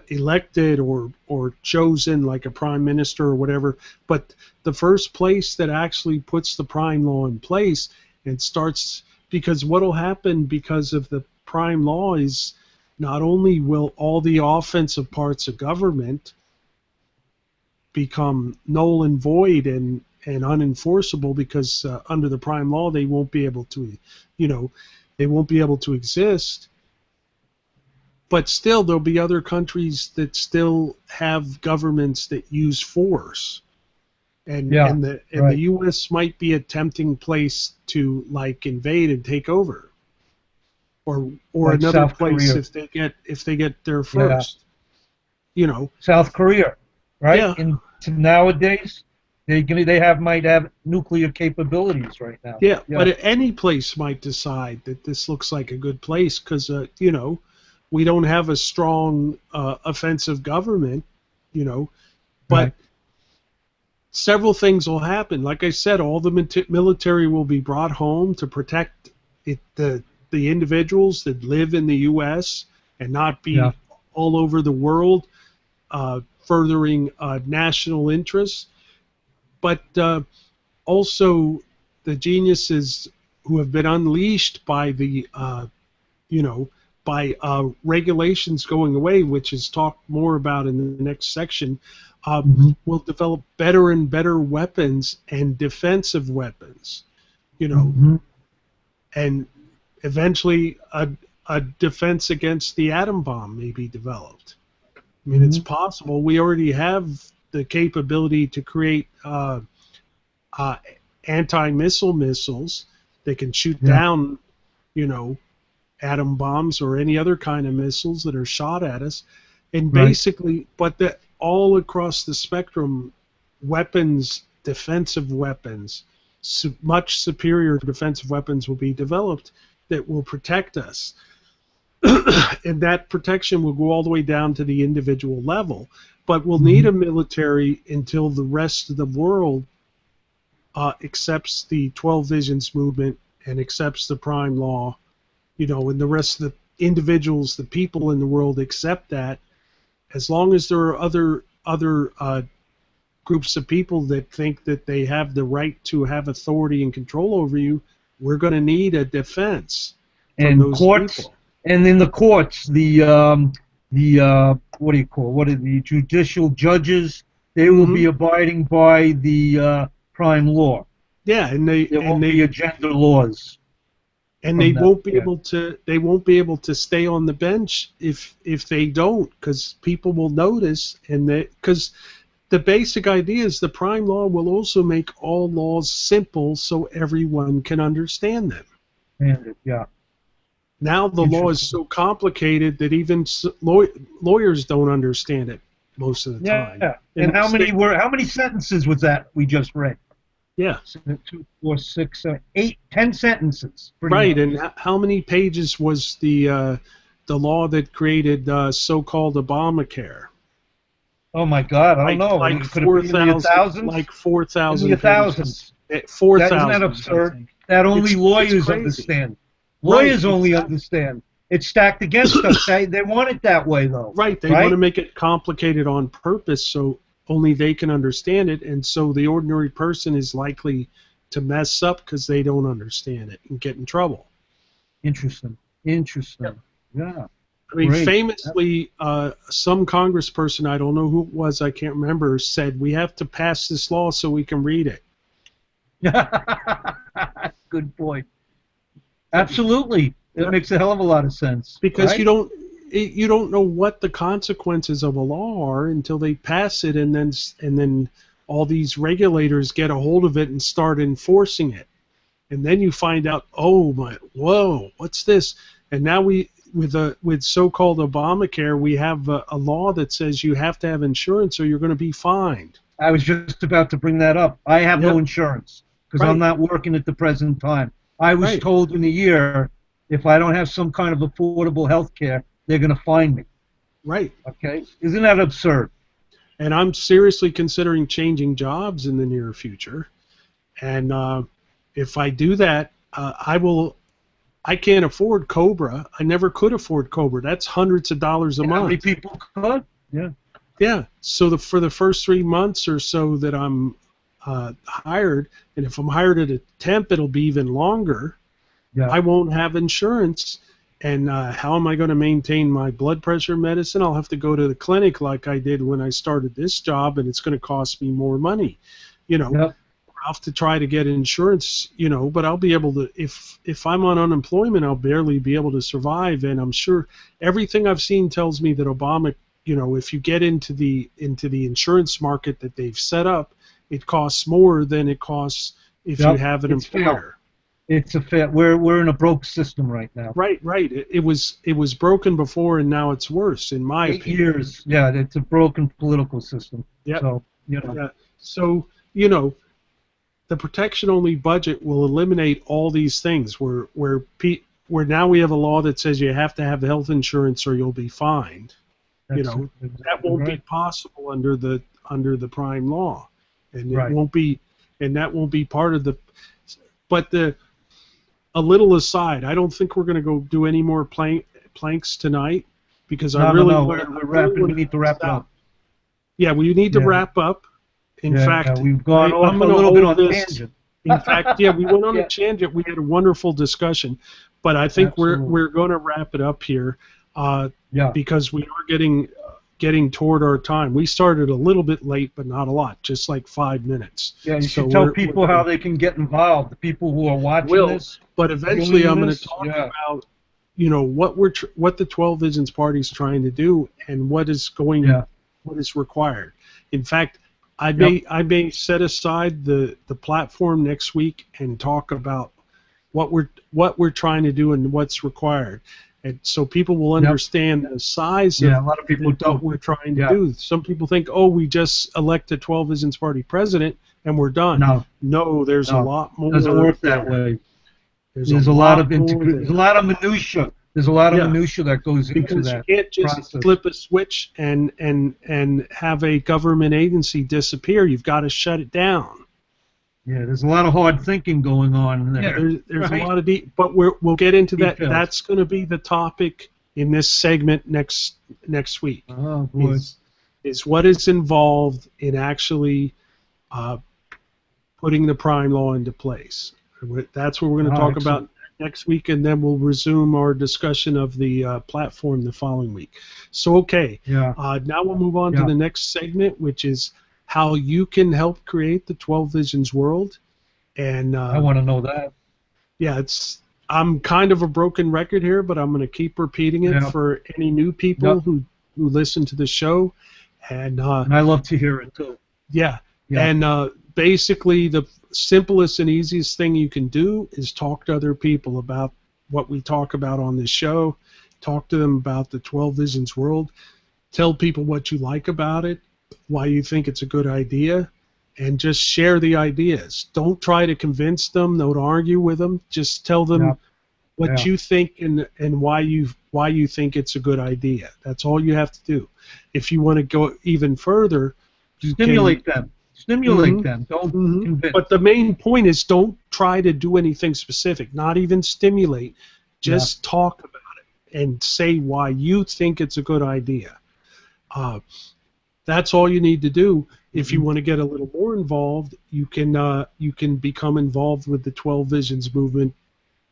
elected or chosen, like a prime minister or whatever, but the first place that actually puts the prime law in place and starts, because what will happen because of the prime law is not only will all the offensive parts of government become null and void and unenforceable, because under the prime law they won't be able to exist, but still there'll be other countries that still have governments that use force, and the U.S. might be a tempting place to like invade and take over, or Like another South place Korea. if they get there first. South Korea, right? Yeah. And nowadays, they might have nuclear capabilities right now. Yeah, but any place might decide that this looks like a good place because, we don't have a strong offensive government. But Right. several things will happen. Like I said, all the military will be brought home to protect the individuals that live in the U.S. and not Yeah. be all over the world, furthering national interests. But also, the geniuses who have been unleashed by the you know, by regulations going away, which is talked more about in the next section, Hmm. will develop better and better weapons and defensive weapons, you know, Hmm. and eventually a defense against the atom bomb may be developed. I mean, it's Hmm. possible. We already have the capability to create uh, anti-missile missiles that can shoot Yeah. down, you know, atom bombs or any other kind of missiles that are shot at us. And Right. basically, but that all across the spectrum, weapons, defensive weapons, much superior defensive weapons will be developed that will protect us. And that protection will go all the way down to the individual level. But we'll need Hmm. a military until the rest of the world accepts the 12 Visions movement and accepts the prime law, you know, and the rest of the individuals, the people in the world accept that. As long as there are other groups of people that think that they have the right to have authority and control over you, we're going to need a defense from And those courts, people. and in the courts, what do you call, what are the judicial judges? They will Hmm. be abiding by the prime law. Yeah, and they There and won't be they agenda laws and they from that. won't be Yeah. able to stay on the bench if they don't, because people will notice. And because the basic idea is the prime law will also make all laws simple so everyone can understand them. And yeah. Now the law is Interesting. so complicated that even lawyers don't understand it most of the time. Yeah. And And they'll say, how many sentences was that we just read? yeah, Two, four, six, seven, eight, 10 sentences, pretty right. much. And how many pages was the law that created so-called Obamacare? Oh my God, I don't Like know. like It could have four been in the thousand thousands. like four In the thousand pages. thousands. Four That isn't that thousand, I absurd? think. That only It's lawyers crazy. understand. Right, Lawyers only exactly. understand. It's stacked against us. They want it that way, though, Right. They want to right? make it complicated on purpose so only they can understand it, and so the ordinary person is likely to mess up because they don't understand it and get in trouble. Interesting. Interesting. Yeah. I mean, Great. famously, some congressperson, I don't know who it was, I can't remember, said we have to pass this law so we can read it. Good point. Absolutely. It Yeah. makes a hell of a lot of sense, Because right? you don't know what the consequences of a law are until they pass it, and then all these regulators get a hold of it and start enforcing it. And then you find out, oh my, whoa, what's this? And now with so-called Obamacare, we have a law that says you have to have insurance or you're going to be fined. I was just about to bring that up. I have no Yep. insurance because I'm Right. not working at the present time. I was Right. told in a year if I don't have some kind of affordable health care, they're going to fine me. Right. Okay? Isn't that absurd? And I'm seriously considering changing jobs in the near future. And if I do that, I will. I can't afford Cobra. I never could afford Cobra. That's hundreds of dollars a And how many month. people could? Yeah. Yeah. So for the first 3 months or so that I'm hired, and if I'm hired at a temp, it'll be even longer. Yeah. I won't have insurance. And how am I going to maintain my blood pressure medicine? I'll have to go to the clinic like I did when I started this job, and it's going to cost me more money. You know, Yep. I'll have to try to get insurance, you know, but I'll be able to, if I'm on unemployment, I'll barely be able to survive. And I'm sure everything I've seen tells me that Obama, you know, if you get into the insurance market that they've set up, it costs more than it costs if you Yep. have an It's fair. employer. It's a fair. We're in a broke system right now. Right, right. It was broken before, and now it's worse, in my 8 years. opinion. Yeah, it's a broken political system. Yep. So, you know. Yeah. So, you know, the protection only budget will eliminate all these things where now we have a law that says you have to have health insurance or you'll be fined. You That's know, that exactly won't be right. possible under the under the prime law, and it Right. won't be, and that won't be part of the. But a little aside, I don't think we're going to go do any more planks tonight because I really No. want We're wrapping. We need to wrap it up. Yeah, we need to Yeah. wrap up. In fact, we've gone off I'm a going to little bit hold on this. tangent. In fact, yeah, we went on Yeah. a tangent. We had a wonderful discussion, but I think Absolutely. we're going to wrap it up here Yeah. because we are getting toward our time. We started a little bit late, but not a lot, just like 5 minutes. Yeah, you So should tell we're people how they can get involved. The people who are watching will, this. but eventually viewing I'm going this, to talk yeah. about what the 12 Visions Party is trying to do and what is what is required. In fact, I may set aside the platform next week and talk about what we're trying to do and what's required, and so people will understand the size of a lot of people what don't. we're trying to do. Some people think, oh, we just elect a 12 Visions Party president and we're done. No, there's a lot more. It doesn't work that way. There's a lot of there's a lot of minutia. There's a lot of minutia that goes into because that. You can't just process. flip a switch and have a government agency disappear. You've got to shut it down. Yeah, there's a lot of hard thinking going on there. Yeah, there's a lot of but we'll get into that. Details. That's going to be the topic in this segment next week. Oh boy. Is what is involved in actually putting the prime law into place. That's what we're going to talk about next week, and then we'll resume our discussion of the platform the following week. So, okay. Yeah. Now we'll move on to the next segment, which is how you can help create the 12 Visions world. And I want to know that. Yeah, I'm kind of a broken record here, but I'm going to keep repeating it for any new people who listen to the show. And I love to hear it too. Yeah. And basically the simplest and easiest thing you can do is talk to other people about what we talk about on this show. Talk to them about the 12 Visions world. Tell people what you like about it, why you think it's a good idea, and just share the ideas. Don't try to convince them. Don't argue with them. Just tell them what you think and why you think it's a good idea. That's all you have to do. If you want to go even further, you stimulate them. Stimulate them. Don't convince. But the main point is don't try to do anything specific. Not even stimulate. Just talk about it and say why you think it's a good idea. That's all you need to do. If you want to get a little more involved, you can become involved with the 12 Visions movement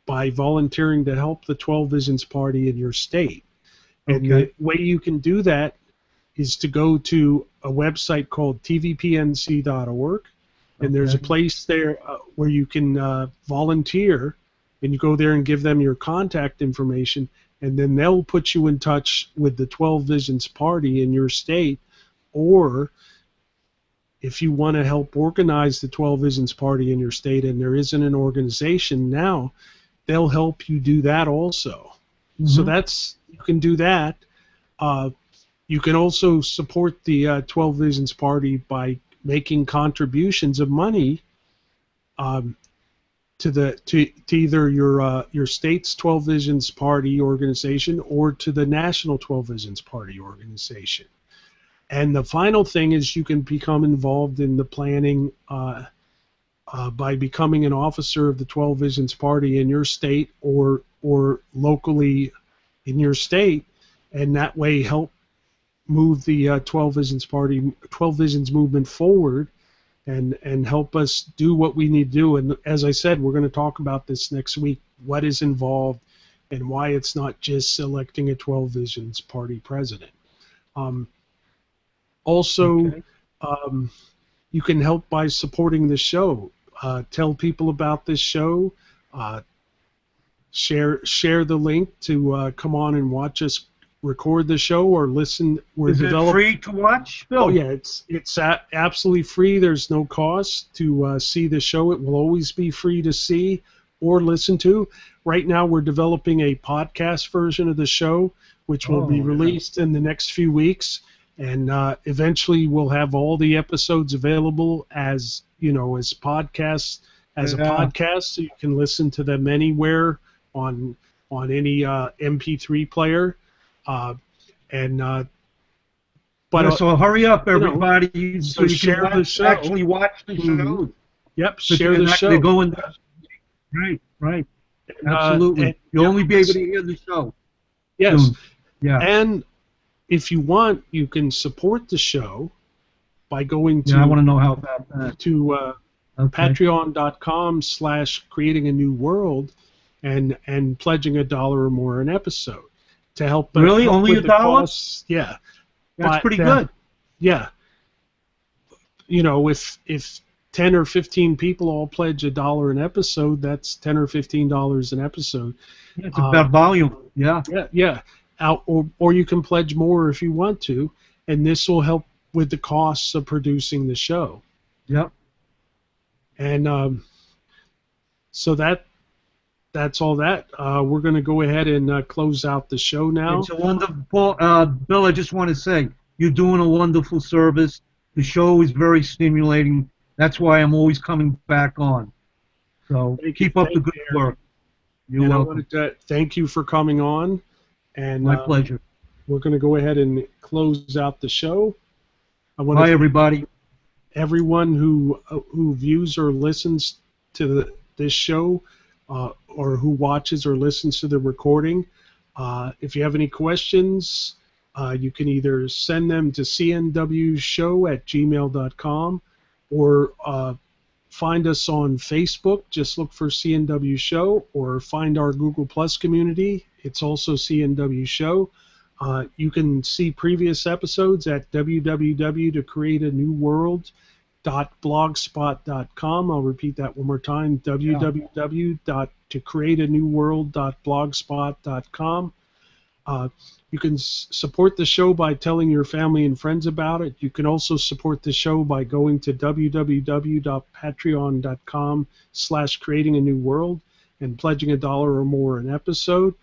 by volunteering to help the 12 Visions Party in your state. And the way you can do that is to go to a website called tvpnc.org, and there's a place there where you can volunteer, and you go there and give them your contact information, and then they'll put you in touch with the 12 Visions Party in your state. Or if you want to help organize the 12 Visions Party in your state and there isn't an organization now, they'll help you do that also. So you can do that. You can also support the 12 Visions Party by making contributions of money to either your state's 12 Visions Party organization or to the National 12 Visions Party organization. And the final thing is you can become involved in the planning by becoming an officer of the 12 Visions Party in your state or locally in your state, and that way help move the 12 Visions movement forward and help us do what we need to do. And as I said, we're going to talk about this next week, what is involved and why it's not just selecting a 12 Visions Party president. You can help by supporting the show. Tell people about this show. Share the link to come on and watch us record the show or listen. Is it free to watch, Bill? Oh yeah, it's absolutely free. There's no cost to see the show. It will always be free to see or listen to. Right now we're developing a podcast version of the show, which will be released in the next few weeks. And eventually we'll have all the episodes available as podcasts, as a podcast, so you can listen to them anywhere on any MP3 player. But Yeah, so hurry up, you know, everybody, so so you can share the show. actually watch the Mhm. show. Yep, But share they're the not, show. they're going, right, right, absolutely. And You'll only be able to hear the show yes, soon. Yeah, and if you want, you can support the show by going yeah, I want to know how about that. to Okay. patreon.com/creating a new world and pledging $1 or more an episode to help Really? help Only with the $1? costs. Yeah, That's but pretty good. yeah, you know, if 10 or 15 people all pledge $1 an episode, that's $10 or $15 an episode. Yeah, it's about volume. Yeah. Yeah. Or you can pledge more if you want to, and this will help with the costs of producing the show. Yep. And so that's all that. We're going to go ahead and close out the show now. It's a wonderful, Bill, I just want to say, you're doing a wonderful service. The show is very stimulating. That's why I'm always coming back on. So keep up the good work. You're welcome. I wanted to thank you for coming on. And my pleasure. We're going to go ahead and close out the show. Bye, everybody. Everyone who views or listens to this show, or who watches or listens to the recording, if you have any questions, you can either send them to cnwshow@gmail.com or find us on Facebook. Just look for CNW Show, or find our Google Plus community. It's also CNW Show. You can see previous episodes at www.tocreateanewworld.blogspot.com. I'll repeat that one more time, www.tocreateanewworld.blogspot.com. You can support the show by telling your family and friends about it. You can also support the show by going to www.patreon.com/creatinganewworld and pledging $1 or more an episode.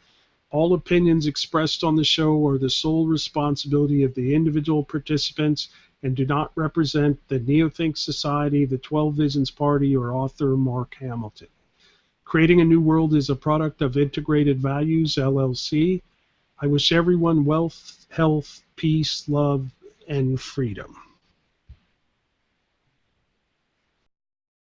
All opinions expressed on the show are the sole responsibility of the individual participants and do not represent the Neothink Society, the 12 Visions Party, or author Mark Hamilton. Creating a New World is a product of Integrated Values, LLC. I wish everyone wealth, health, peace, love, and freedom.